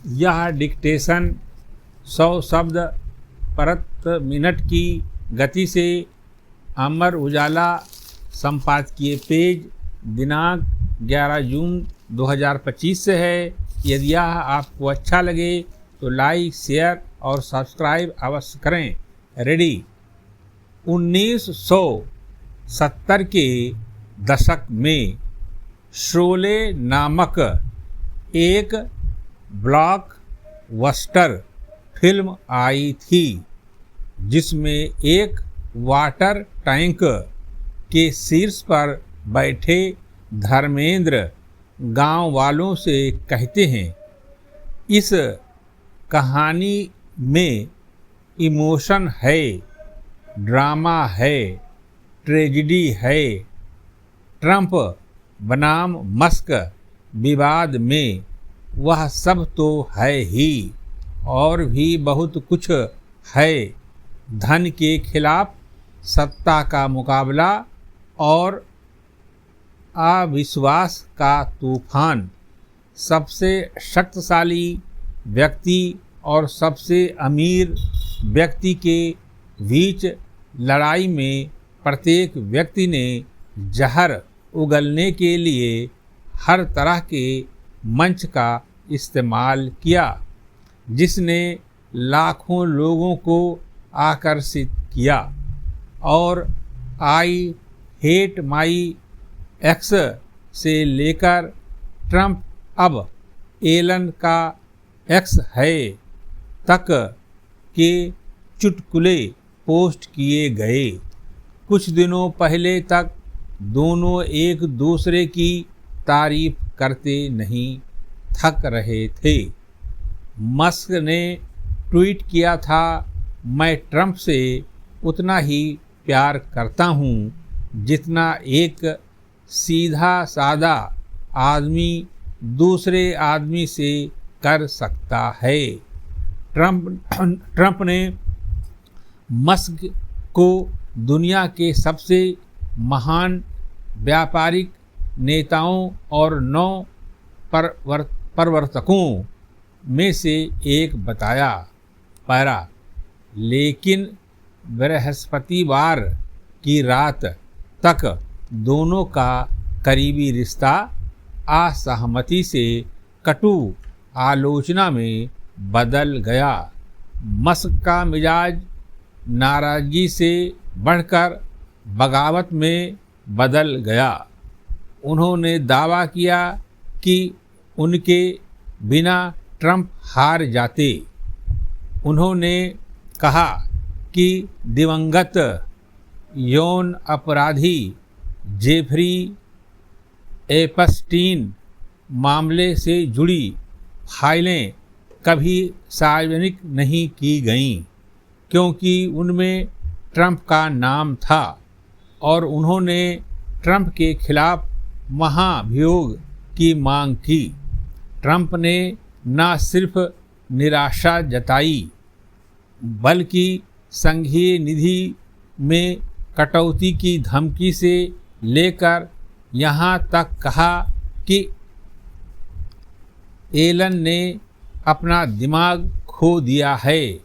यह डिक्टेशन 100 शब्द प्रति मिनट की गति से अमर उजाला संपादकीय पेज दिनांक 11 जून 2025 से है। यदि यह आपको अच्छा लगे तो लाइक, शेयर और सब्सक्राइब अवश्य करें। रेडी। 1970 के दशक में शोले नामक एक ब्लॉकबस्टर फिल्म आई थी जिसमें एक वाटर टैंक के शीर्ष पर बैठे धर्मेंद्र गांव वालों से कहते हैं, इस कहानी में इमोशन है, ड्रामा है, ट्रेजेडी है, ट्रंप बनाम मस्क विवाद में वह सब तो है ही, और भी बहुत कुछ है। धन के खिलाफ सत्ता का मुकाबला और अविश्वास का तूफान, सबसे शक्तिशाली व्यक्ति और सबसे अमीर व्यक्ति के बीच लड़ाई में प्रत्येक व्यक्ति ने जहर उगलने के लिए हर तरह के मंच का इस्तेमाल किया, जिसने लाखों लोगों को आकर्षित किया। और आई हेट माई एक्स से लेकर ट्रंप अब एलन का एक्स है तक के चुटकुले पोस्ट किए गए। कुछ दिनों पहले तक दोनों एक दूसरे की तारीफ करते नहीं थक रहे थे। मस्क ने ट्वीट किया था, मैं ट्रंप से उतना ही प्यार करता हूँ जितना एक सीधा सादा आदमी दूसरे आदमी से कर सकता है। ट्रंप ने मस्क को दुनिया के सबसे महान व्यापारिक नेताओं और नौ प्रवर्तकों में से एक बताया। पैरा। लेकिन बृहस्पतिवार की रात तक दोनों का करीबी रिश्ता असहमति से कटु आलोचना में बदल गया। मस्क का मिजाज नाराजगी से बढ़कर बगावत में बदल गया। उन्होंने दावा किया कि उनके बिना ट्रंप हार जाते। उन्होंने कहा कि दिवंगत यौन अपराधी जेफरी एपस्टीन मामले से जुड़ी फाइलें कभी सार्वजनिक नहीं की गईं क्योंकि उनमें ट्रंप का नाम था और उन्होंने ट्रंप के खिलाफ महाभियोग की मांग की। ट्रंप ने न सिर्फ निराशा जताई बल्कि संघीय निधि में कटौती की धमकी से लेकर यहाँ तक कहा कि एलन ने अपना दिमाग खो दिया है।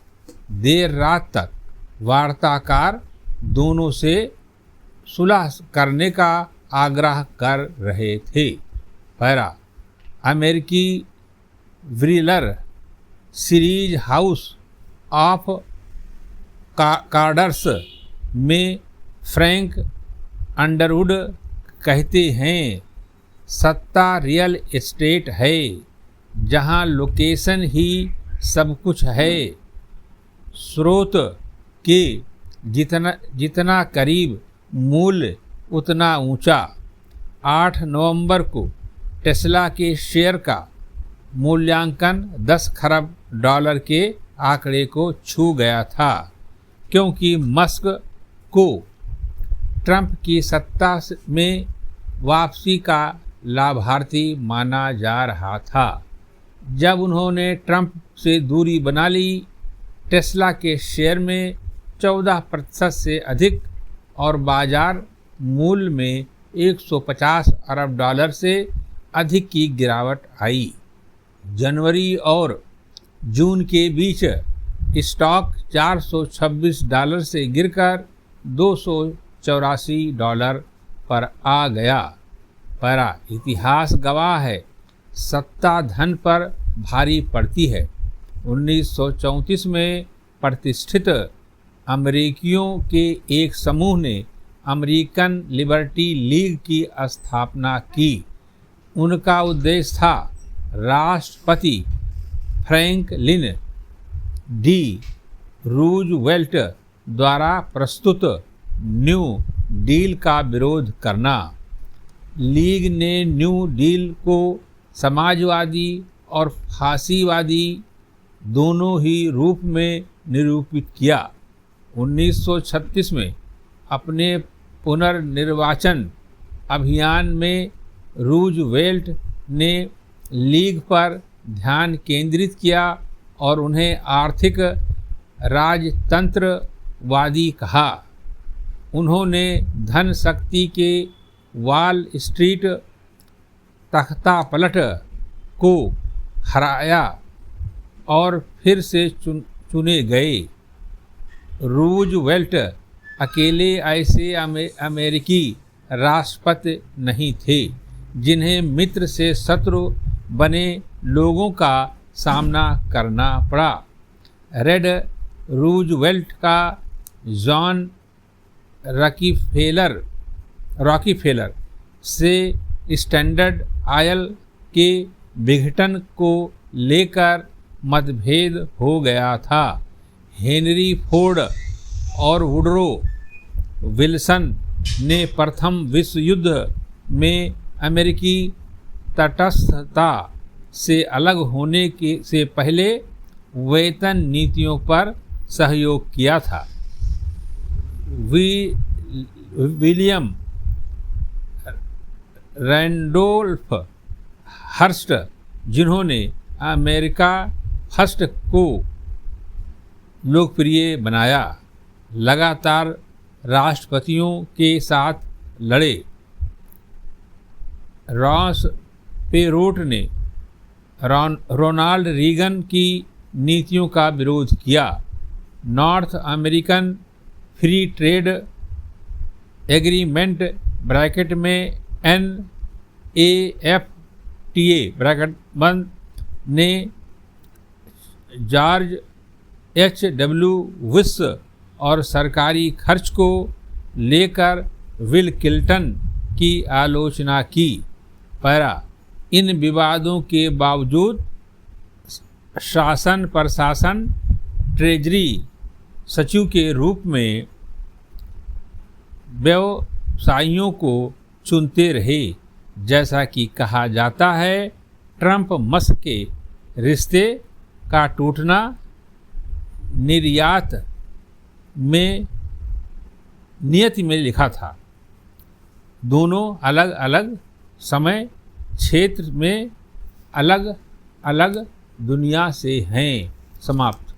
देर रात तक वार्ताकार दोनों से सुलह करने का आग्रह कर रहे थे। पैरा। अमेरिकी व्रिलर सीरीज हाउस ऑफ कार्डर्स में फ्रैंक अंडरवुड कहते हैं, सत्ता रियल एस्टेट है जहां लोकेशन ही सब कुछ है। स्रोत के जितना करीब मूल्य उतना ऊंचा। 8 नवंबर को टेस्ला के शेयर का मूल्यांकन 10 खरब डॉलर के आंकड़े को छू गया था क्योंकि मस्क को ट्रंप की सत्ता में वापसी का लाभार्थी माना जा रहा था। जब उन्होंने ट्रंप से दूरी बना ली, टेस्ला के शेयर में 14% से अधिक और बाजार मूल्य में 150 अरब डॉलर से अधिक की गिरावट आई। जनवरी और जून के बीच स्टॉक $426 से गिरकर $284 पर आ गया। पैरा इतिहास गवाह है, सत्ता धन पर भारी पड़ती है। 1934 में प्रतिष्ठित अमेरिकियों के एक समूह ने अमेरिकन लिबर्टी लीग की स्थापना की। उनका उद्देश्य था राष्ट्रपति फ्रैंकलिन डी रूजवेल्ट द्वारा प्रस्तुत न्यू डील का विरोध करना। लीग ने न्यू डील को समाजवादी और फासीवादी दोनों ही रूप में निरूपित किया। 1936 में अपने पुनर्निर्वाचन अभियान में रूजवेल्ट ने लीग पर ध्यान केंद्रित किया और उन्हें आर्थिक राजतंत्रवादी कहा। उन्होंने धन शक्ति के वॉल स्ट्रीट तख्तापलट को हराया और फिर से चुने गए। रूजवेल्ट अकेले ऐसे अमेरिकी राष्ट्रपति नहीं थे जिन्हें मित्र से शत्रु बने लोगों का सामना करना पड़ा। रेड रूजवेल्ट का जॉन रॉकीफेलर से स्टैंडर्ड ऑयल के विघटन को लेकर मतभेद हो गया था। हेनरी फोर्ड और वुडरो विल्सन ने प्रथम विश्व युद्ध में अमेरिकी तटस्थता से अलग होने से पहले वेतन नीतियों पर सहयोग किया था। विलियम रैंडोल्फ हर्स्ट, जिन्होंने अमेरिका फर्स्ट को लोकप्रिय बनाया, लगातार राष्ट्रपतियों के साथ लड़े। रॉस पेरोट ने रोनाल्ड रीगन की नीतियों का विरोध किया। North American free trade agreement bracket में NAFTA ब्रैकेट बंद ने जॉर्ज H.W. बुश और सरकारी खर्च को लेकर बिल क्लिंटन की आलोचना की। पैरा इन विवादों के बावजूद शासन प्रशासन ट्रेजरी सचिव के रूप में व्यवसायियों को चुनते रहे। जैसा कि कहा जाता है, ट्रंप मस्क के रिश्ते का टूटना निर्यात में नियति में लिखा था। दोनों अलग अलग समय क्षेत्र में अलग अलग दुनिया से हैं। समाप्त।